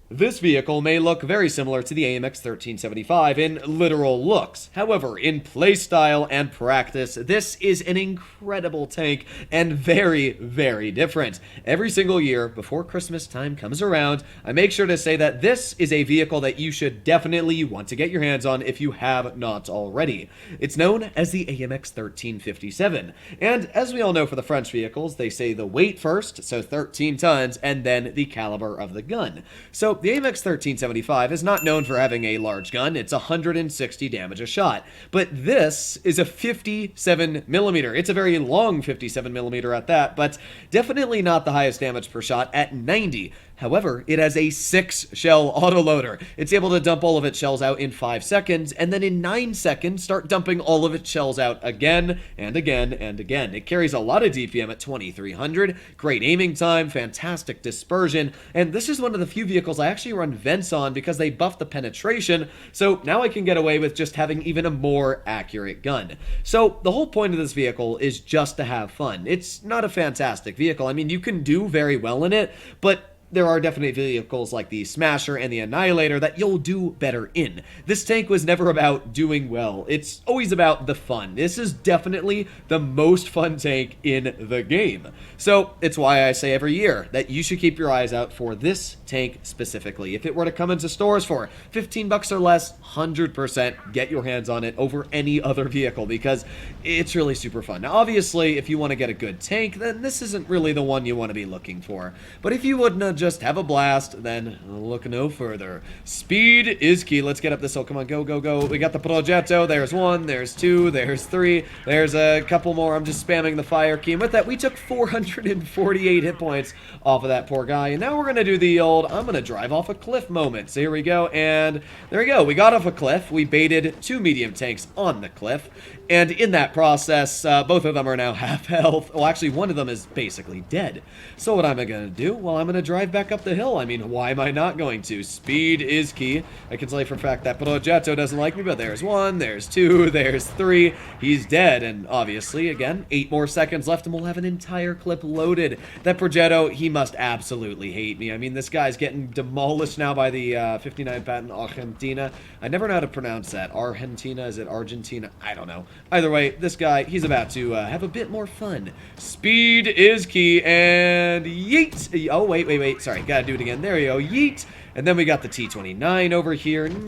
This vehicle may look very similar to the AMX 1375 in literal looks. However, in playstyle and practice, this is an incredible tank and very, very different. Every single year before Christmas time comes around, I make sure to say that this is a vehicle that you should definitely want to get your hands on if you have not already. It's known as the AMX 1357, and as we all know for the French vehicles, they say the weight first, so 13 tons, and then the caliber of the gun. So the AMX 1375 is not known for having a large gun. It's 160 damage a shot. But this is a 57 millimeter. It's a very long 57 millimeter at that, but definitely not the highest damage per shot at 90. However, it has a 6-shell autoloader. It's able to dump all of its shells out in 5 seconds, and then in 9 seconds, start dumping all of its shells out again, and again, and again. It carries a lot of DPM at 2300, great aiming time, fantastic dispersion, and this is one of the few vehicles I actually run vents on because they buffed the penetration, so now I can get away with just having even a more accurate gun. So the whole point of this vehicle is just to have fun. It's not a fantastic vehicle. I mean, you can do very well in it, but there are definitely vehicles like the Smasher and the Annihilator that you'll do better in. This tank was never about doing well. It's always about the fun. This is definitely the most fun tank in the game. So it's why I say every year that you should keep your eyes out for this tank specifically. If it were to come into stores for 15 bucks or less, 100% get your hands on it over any other vehicle because it's really super fun. Now, obviously, if you want to get a good tank, then this isn't really the one you want to be looking for. But if you wouldn't just have a blast, then look no further. Speed is key. Let's get up this hill. Come on, go, go, go. We got the Progetto. There's 1, there's 2, there's 3, there's a couple more. I'm just spamming the fire key. And with that, we took 448 hit points off of that poor guy. And now we're going to do the old, I'm going to drive off a cliff moment. So here we go. And there we go. We got off a cliff. We baited 2 medium tanks on the cliff. And in that process, both of them are now half health. Well, actually, one of them is basically dead. So what am I going to do? Well, I'm going to drive back up the hill. I mean, why am I not going to? Speed is key. I can tell you for a fact that Progetto doesn't like me, but there's 1, there's 2, there's 3. He's dead. And obviously, again, 8 more seconds left and we'll have an entire clip loaded. That Progetto, he must absolutely hate me. I mean, this guy's getting demolished now by the 59 patent Argentina. I never know how to pronounce that. Argentina? Is it Argentina? I don't know. Either way, this guy, he's about to have a bit more fun. Speed is key, and yeet! Oh, wait. Sorry, gotta do it again. There we go. Yeet! And then we got the T-29 over here. And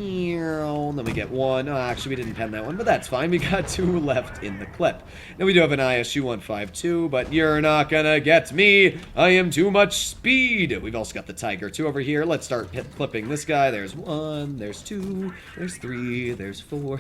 then we get 1. Oh, actually, we didn't pen that one, but that's fine. We got 2 left in the clip. Now we do have an ISU 152, but you're not gonna get me. I am too much speed. We've also got the Tiger 2 over here. Let's start clipping this guy. There's 1, there's 2, there's 3, there's 4.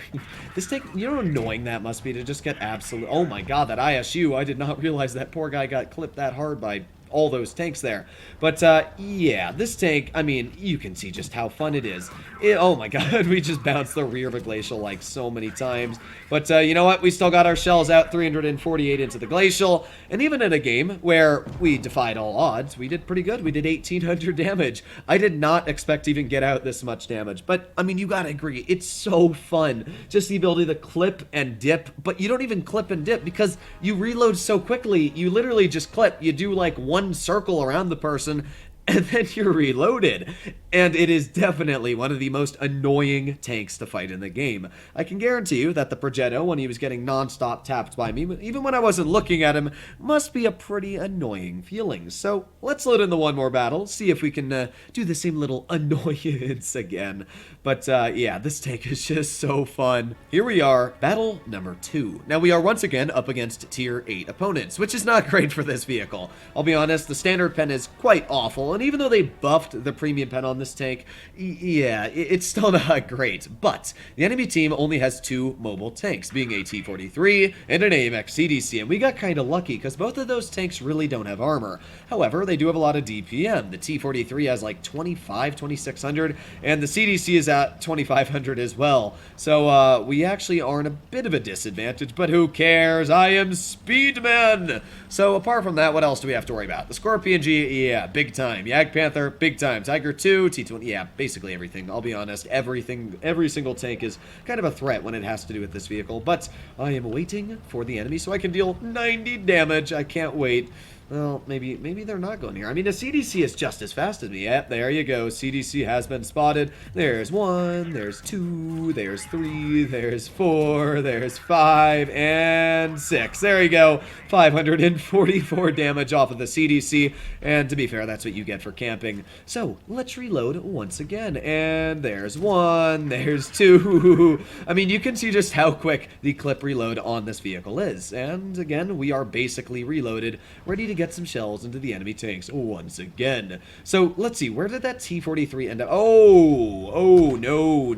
This tank, you know how annoying that must be to just get absolute. Oh my god, that ISU. I did not realize that poor guy got clipped that hard by all those tanks there. But yeah, this tank, I mean, you can see just how fun it is. Oh my god, we just bounced the rear of a glacial like so many times. But you know what? We still got our shells out, 348 into the glacial. And even in a game where we defied all odds, we did pretty good. We did 1800 damage. I did not expect to even get out this much damage. But I mean, you gotta agree, it's so fun. Just the ability to clip and dip, but you don't even clip and dip because you reload so quickly. You literally just clip. You do like 1 circle around the person and then you're reloaded. And it is definitely one of the most annoying tanks to fight in the game. I can guarantee you that the Progetto, when he was getting non-stop tapped by me, even when I wasn't looking at him, must be a pretty annoying feeling. So let's load in the one more battle, see if we can do the same little annoyance again. But yeah, this tank is just so fun. Here we are, battle number 2. Now we are once again up against tier 8 opponents, which is not great for this vehicle. I'll be honest, the standard pen is quite awful, and even though they buffed the premium pen on this tank, yeah, it's still not great. But the enemy team only has 2 mobile tanks, being a T-43 and an AMX CDC, and we got kind of lucky because both of those tanks really don't have armor. However, they do have a lot of DPM. The T-43 has like 2600, and the CDC is at 2500 as well. So we actually are in a bit of a disadvantage, but who cares? I am Speedman! So apart from that, what else do we have to worry about? The Scorpion G, yeah, big time. Yak Panther, big time. Tiger 2, T-20, yeah, basically everything. I'll be honest, everything, every single tank is kind of a threat when it has to do with this vehicle, but I am waiting for the enemy so I can deal 90 damage. I can't wait. Well, maybe they're not going here. I mean, the CDC is just as fast as me. Yep, there you go. CDC has been spotted. There's 1, there's 2, there's 3, there's 4, there's 5, and 6. There you go. 544 damage off of the CDC. And to be fair, that's what you get for camping. So, let's reload once again. And there's 1, there's 2. I mean, you can see just how quick the clip reload on this vehicle is. And again, we are basically reloaded, ready to get some shells into the enemy tanks once again. So let's see, where did that T-43 end up? Oh, no.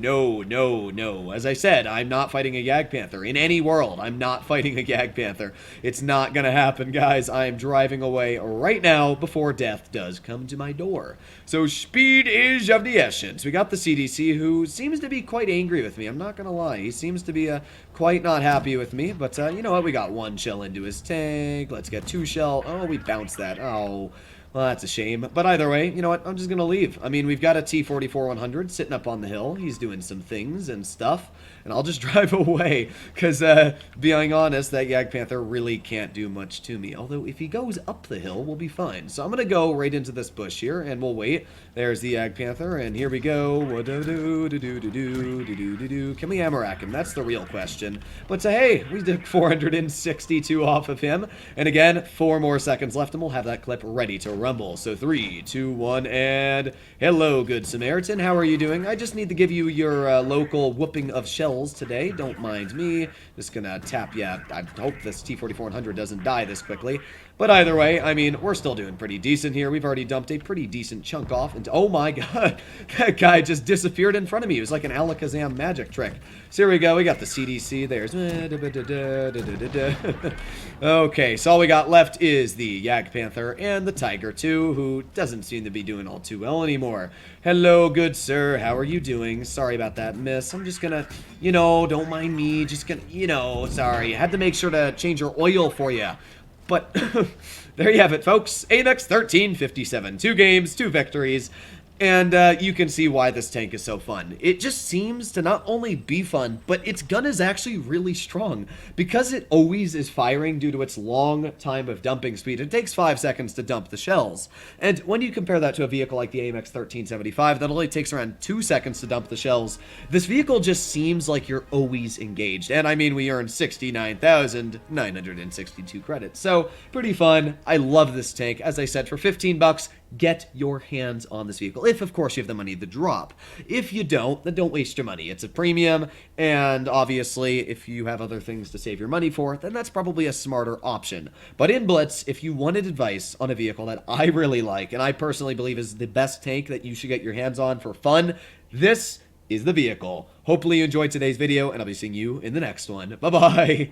As I said, I'm not fighting a Yag Panther. In any world, I'm not fighting a Yag Panther. It's not gonna happen, guys. I am driving away right now before death does come to my door. So speed is of the essence. We got the CDC, who seems to be quite angry with me. I'm not gonna lie. He seems to be quite not happy with me, but you know what? We got 1 shell into his tank. Let's get 2 shell. Oh, we bounced that. Oh, well, that's a shame. But either way, you know what? I'm just going to leave. I mean, we've got a T-44-100 sitting up on the hill. He's doing some things and stuff. And I'll just drive away. Because, being honest, that Yag Panther really can't do much to me. Although, if he goes up the hill, we'll be fine. So I'm going to go right into this bush here, and we'll wait. There's the Yag Panther, and here we go. Can we hammer rack him? That's the real question. But, hey, we did 462 off of him. And again, 4 more seconds left, and we'll have that clip ready to rumble. So 3, 2, 1, and hello, Good Samaritan. How are you doing? I just need to give you your local whooping of shells today. Don't mind me. Just gonna tap you. I hope this T-44-100 doesn't die this quickly. But either way, I mean, we're still doing pretty decent here. We've already dumped a pretty decent chunk off. And oh my god, that guy just disappeared in front of me. It was like an Alakazam magic trick. So here we go. We got the CDC. There's... Okay, so all we got left is the Yag Panther and the Tiger 2, who doesn't seem to be doing all too well anymore. Hello, good sir. How are you doing? Sorry about that, miss. I'm just gonna, you know, don't mind me. Just gonna, you know, sorry. I had to make sure to change your oil for you. But there you have it, folks. AMX 1357. 2 games, 2 victories. And you can see why this tank is so fun. It just seems to not only be fun, but its gun is actually really strong. Because it always is firing due to its long time of dumping speed, it takes 5 seconds to dump the shells. And when you compare that to a vehicle like the AMX 1375 that only takes around 2 seconds to dump the shells, this vehicle just seems like you're always engaged. And I mean, we earned 69,962 credits. So, pretty fun. I love this tank. As I said, for 15 bucks, get your hands on this vehicle. If, of course, you have the money to drop. If you don't, then don't waste your money. It's a premium, and obviously, if you have other things to save your money for, then that's probably a smarter option. But in Blitz, if you wanted advice on a vehicle that I really like, and I personally believe is the best tank that you should get your hands on for fun, this is the vehicle. Hopefully you enjoyed today's video, and I'll be seeing you in the next one. Bye-bye!